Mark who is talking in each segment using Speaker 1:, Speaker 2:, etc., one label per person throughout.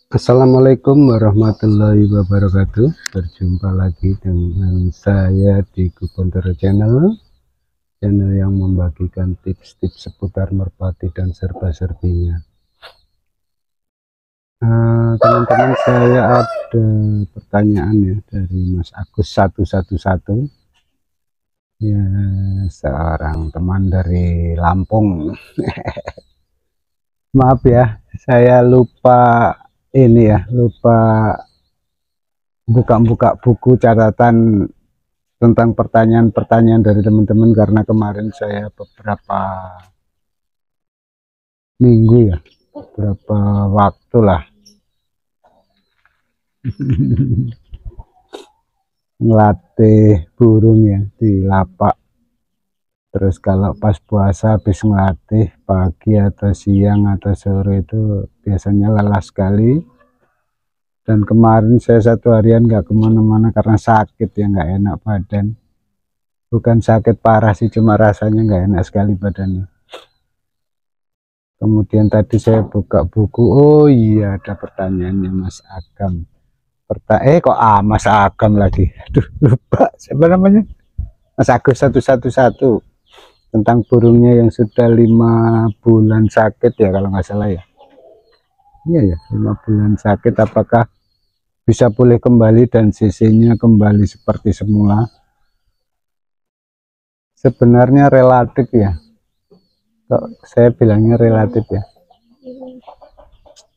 Speaker 1: Assalamualaikum warahmatullahi wabarakatuh. Berjumpa lagi dengan saya di Kupontoro channel yang membagikan tips-tips seputar merpati dan serba-serbinya. Teman-teman, saya ada pertanyaan ya dari Mas Agus 111 ya, seorang teman dari Lampung. Maaf ya, saya lupa lupa buka-buka buku catatan tentang pertanyaan-pertanyaan dari teman-teman, karena kemarin saya beberapa minggu ya, beberapa waktu lah ngelatih burung ya di lapak. Terus kalau pas puasa habis ngelatih pagi atau siang atau sore itu biasanya lelah sekali. Dan kemarin saya satu harian nggak kemana-mana karena sakit ya, nggak enak badan. Bukan sakit parah sih, cuma rasanya nggak enak sekali badannya. Kemudian tadi saya buka buku, oh iya ada pertanyaannya Mas Agam. Kok Mas Agam lagi, aduh lupa siapa namanya, Mas Agus 111, tentang burungnya yang sudah 5 bulan sakit ya kalau nggak salah ya. Iya ya, 5 bulan sakit, apakah bisa pulih kembali dan sisinya kembali seperti semula? Sebenarnya relatif ya, kok saya bilangnya relatif ya.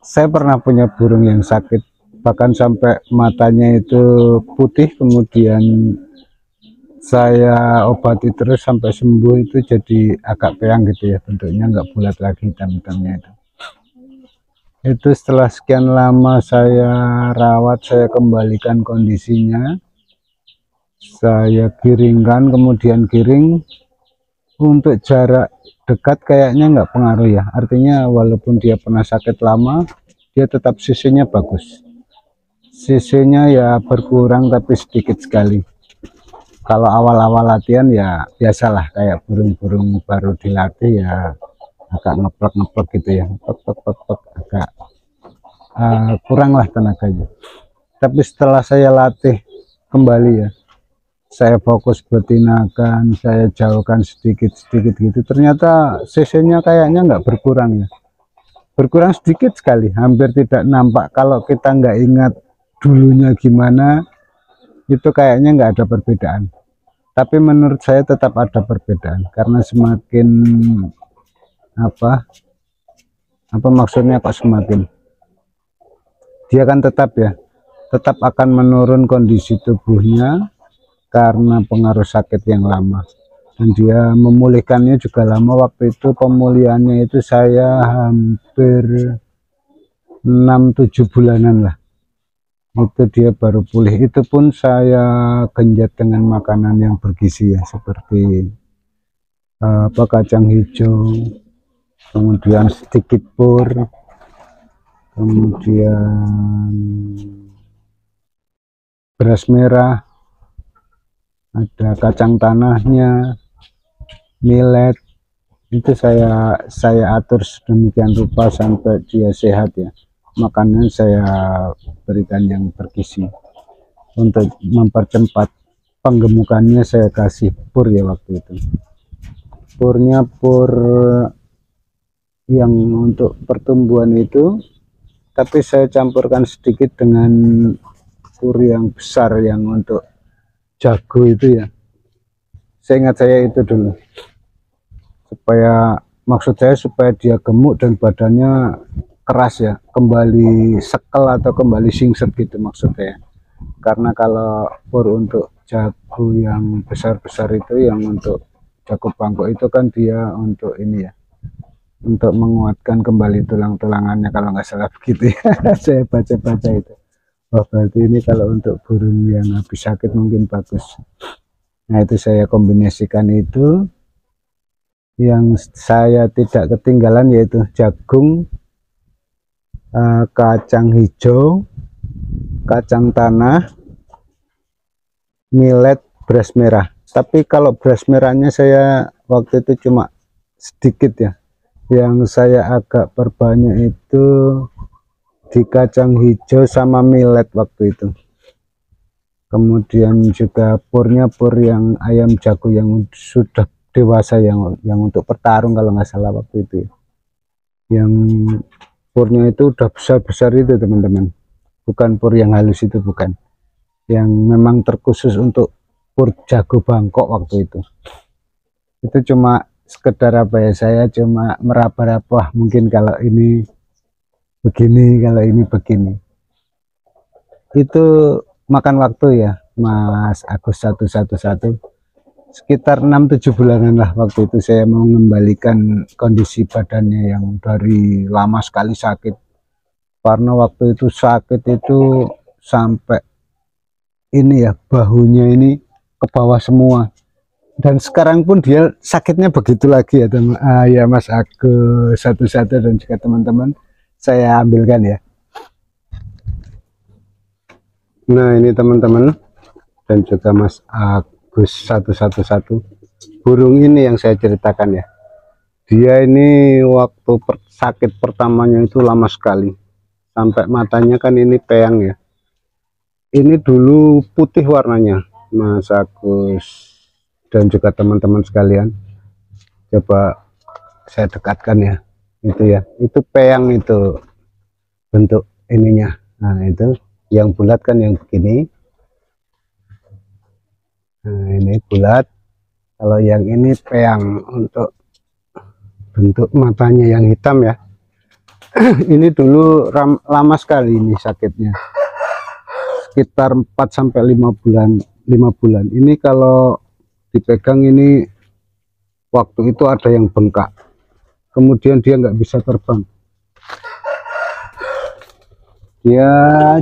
Speaker 1: Saya pernah punya burung yang sakit, bahkan sampai matanya itu putih, kemudian saya obati terus sampai sembuh. Itu jadi agak peyang gitu ya, bentuknya nggak bulat lagi, hitam-hitamnya itu setelah sekian lama saya rawat, saya kembalikan kondisinya, saya giringkan, kemudian giring. Untuk jarak dekat kayaknya nggak pengaruh ya, artinya walaupun dia pernah sakit lama, dia tetap sisinya bagus. Sisinya ya berkurang tapi sedikit sekali. Kalau awal-awal latihan ya biasalah, kayak burung-burung baru dilatih ya agak ngeplek-ngeplek gitu ya, agak kurang lah tenaganya. Tapi setelah saya latih kembali ya, saya fokus betinakan, saya jauhkan sedikit-sedikit gitu, ternyata sisinya kayaknya nggak berkurang ya, berkurang sedikit sekali, hampir tidak nampak. Kalau kita nggak ingat dulunya gimana, itu kayaknya nggak ada perbedaan. Tapi menurut saya tetap ada perbedaan, karena semakin apa maksudnya, kok semakin, dia kan tetap ya, tetap akan menurun kondisi tubuhnya karena pengaruh sakit yang lama, dan dia memulihkannya juga lama. Waktu itu pemulihannya itu saya hampir 6-7 bulanan lah, itu dia baru pulih. Itu pun saya genjat dengan makanan yang bergizi ya, seperti kacang hijau, kemudian sedikit pur, kemudian beras merah, ada kacang tanahnya, millet. Itu saya atur sedemikian rupa sampai dia sehat ya. Makanan saya berikan yang bergizi. Untuk mempercepat penggemukannya saya kasih pur ya waktu itu. Purnya pur yang untuk pertumbuhan itu, tapi saya campurkan sedikit dengan pur yang besar yang untuk jago itu ya. Saya ingat saya itu dulu, supaya, maksud saya supaya dia gemuk dan badannya keras ya, kembali sekel atau kembali singset gitu maksudnya. Karena kalau pur untuk jago yang besar-besar itu, yang untuk jago bangkok itu kan dia untuk ini ya, untuk menguatkan kembali tulang-tulangannya kalau nggak salah begitu ya. Saya baca-baca itu. Oh berarti ini kalau untuk burung yang habis sakit mungkin bagus. Nah itu saya kombinasikan itu. Yang saya tidak ketinggalan yaitu jagung, kacang hijau, kacang tanah, millet, beras merah. Tapi kalau beras merahnya saya waktu itu cuma sedikit ya. Yang saya agak perbanyak itu di kacang hijau sama millet waktu itu. Kemudian juga purnya pur yang ayam jago yang sudah dewasa, yang untuk pertarung kalau nggak salah waktu itu ya. Yang purnya itu udah besar-besar itu teman-teman, bukan pur yang halus itu, bukan, yang memang terkhusus untuk pur jago Bangkok waktu itu. Itu cuma sekedar apa ya, saya cuma meraba-raba mungkin kalau ini begini, kalau ini begini. Itu makan waktu ya Mas Agus 111, sekitar 6-7 bulanan lah waktu itu saya mau mengembalikan kondisi badannya yang dari lama sekali sakit. Karena waktu itu sakit itu sampai ini ya, bahunya ini ke bawah semua, dan sekarang pun dia sakitnya begitu lagi ya teman. Ya Mas Agus 11 dan juga teman-teman, saya ambilkan ya. Nah ini teman-teman dan juga Mas Agus 111, burung ini yang saya ceritakan ya, dia ini waktu sakit pertamanya itu lama sekali, sampai matanya kan ini peyang ya, ini dulu putih warnanya Mas Agus dan juga teman-teman sekalian. Coba saya dekatkan ya, itu peyang, itu bentuk ininya. Nah itu yang bulat kan yang begini, nah ini bulat, kalau yang ini peyang untuk bentuk matanya yang hitam ya. Ini dulu lama sekali ini sakitnya, sekitar 4-5 bulan. Ini kalau dipegang ini waktu itu ada yang bengkak, kemudian dia nggak bisa terbang, dia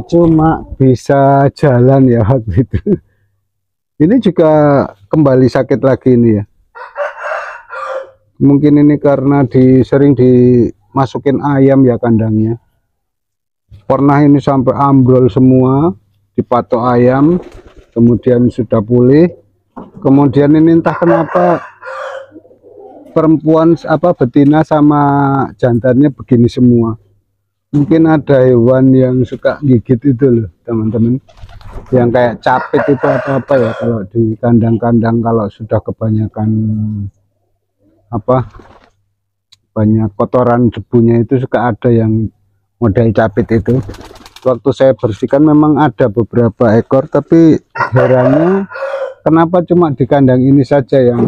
Speaker 1: cuma bisa jalan ya waktu itu. Ini juga kembali sakit lagi ini ya, mungkin ini karena sering dimasukin ayam ya kandangnya, pernah ini sampai ambrol semua, dipatok ayam, kemudian sudah pulih. Kemudian ini entah kenapa perempuan betina sama jantannya begini semua. Mungkin ada hewan yang suka gigit itu loh teman-teman, yang kayak capit itu atau apa ya, kalau di kandang-kandang kalau sudah kebanyakan banyak kotoran debunya itu suka ada yang model capit itu. Waktu saya bersihkan memang ada beberapa ekor, tapi herannya kenapa cuma di kandang ini saja yang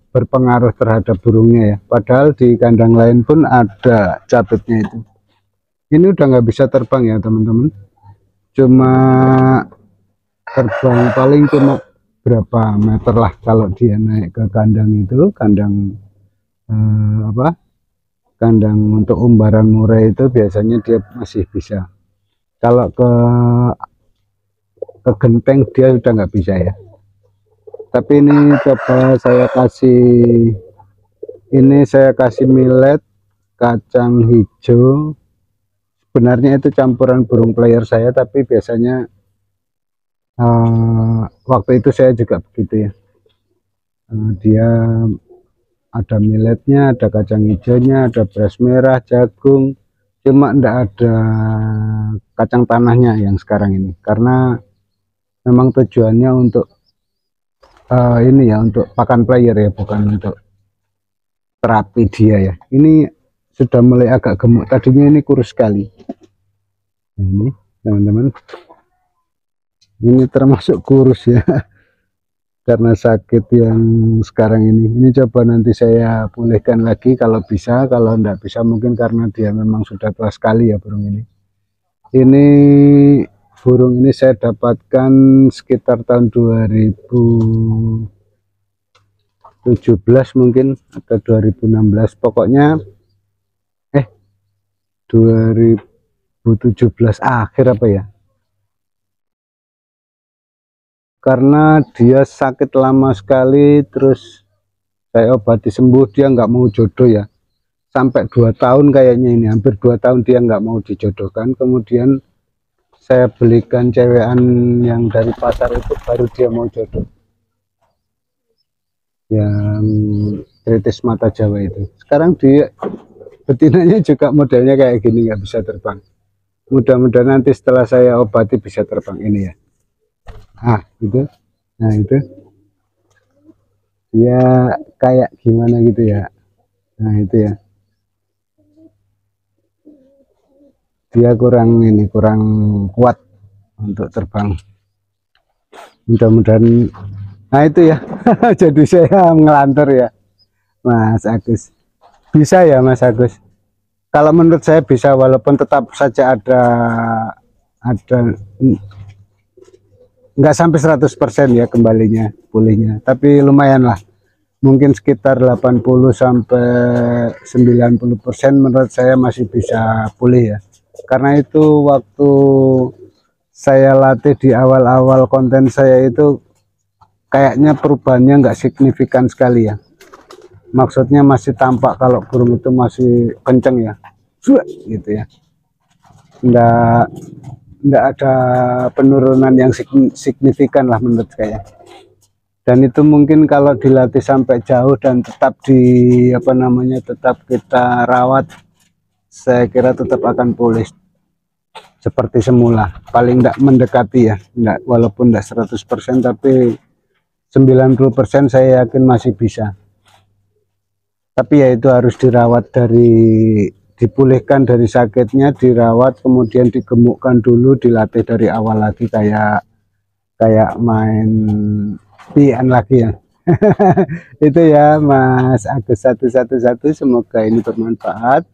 Speaker 1: berpengaruh terhadap burungnya ya, padahal di kandang lain pun ada capitnya itu. Ini udah nggak bisa terbang ya teman-teman, cuma terbang paling cuma berapa meter lah kalau dia naik ke kandang itu, kandang kandang untuk umbaran murai itu biasanya dia masih bisa. Kalau ke genteng dia sudah nggak bisa ya. Tapi ini coba saya kasih millet, kacang hijau. Sebenarnya itu campuran burung player saya, tapi biasanya waktu itu saya juga begitu ya. Dia ada milletnya, ada kacang hijaunya, ada beras merah, jagung, cuma enggak ada kacang tanahnya yang sekarang ini, karena memang tujuannya untuk ini ya, untuk pakan player ya, bukan untuk terapi dia ya. Ini sudah mulai agak gemuk, tadinya ini kurus sekali. Nah, ini teman-teman, ini termasuk kurus ya karena sakit yang sekarang ini coba nanti saya pulihkan lagi kalau bisa, kalau enggak bisa mungkin karena dia memang sudah tua sekali ya burung ini. Burung ini saya dapatkan sekitar tahun 2017 mungkin atau 2016, pokoknya 2017 akhir apa ya, karena dia sakit lama sekali, terus saya obati sembuh, dia nggak mau jodoh ya, sampai 2 tahun kayaknya, ini hampir 2 tahun dia nggak mau dijodohkan. Kemudian saya belikan cewekan yang dari pasar itu, baru dia mau jodoh, yang kritis mata Jawa itu. Sekarang dia betinanya juga modelnya kayak gini, nggak bisa terbang. mudah-mudahan nanti setelah saya obati bisa terbang ini ya. Gitu. Nah itu dia kayak gimana gitu ya. Nah itu ya, dia kurang kuat untuk terbang. Mudah-mudahan, nah itu ya. Jadi saya ngelantur ya Mas Agus. Bisa ya Mas Agus, kalau menurut saya bisa, walaupun tetap saja ada nggak sampai 100% ya kembalinya pulihnya, tapi lumayan lah, mungkin sekitar 80 sampai 90% menurut saya masih bisa pulih ya. Karena itu waktu saya latih di awal-awal konten saya itu kayaknya perubahannya nggak signifikan sekali ya. Maksudnya masih tampak kalau burung itu masih kenceng ya, gitu ya. Nggak ada penurunan yang signifikan lah menurut saya. Dan itu mungkin kalau dilatih sampai jauh dan tetap tetap kita rawat, saya kira tetap akan pulih seperti semula, paling tidak mendekati ya, walaupun tidak 100% tapi 90% saya yakin masih bisa. Tapi ya itu harus dirawat, dipulihkan dari sakitnya, dirawat, kemudian digemukkan dulu, dilatih dari awal lagi, kayak main pian lagi ya. Itu ya Mas Agus 111, semoga ini bermanfaat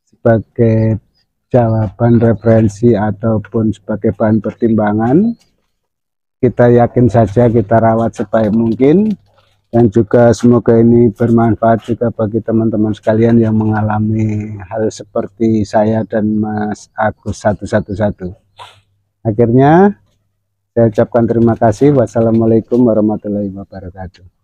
Speaker 1: sebagai jawaban, referensi, ataupun sebagai bahan pertimbangan. Kita yakin saja, kita rawat sebaik mungkin, dan juga semoga ini bermanfaat juga bagi teman-teman sekalian yang mengalami hal seperti saya dan Mas Agus 111. Akhirnya saya ucapkan terima kasih. Wassalamualaikum warahmatullahi wabarakatuh.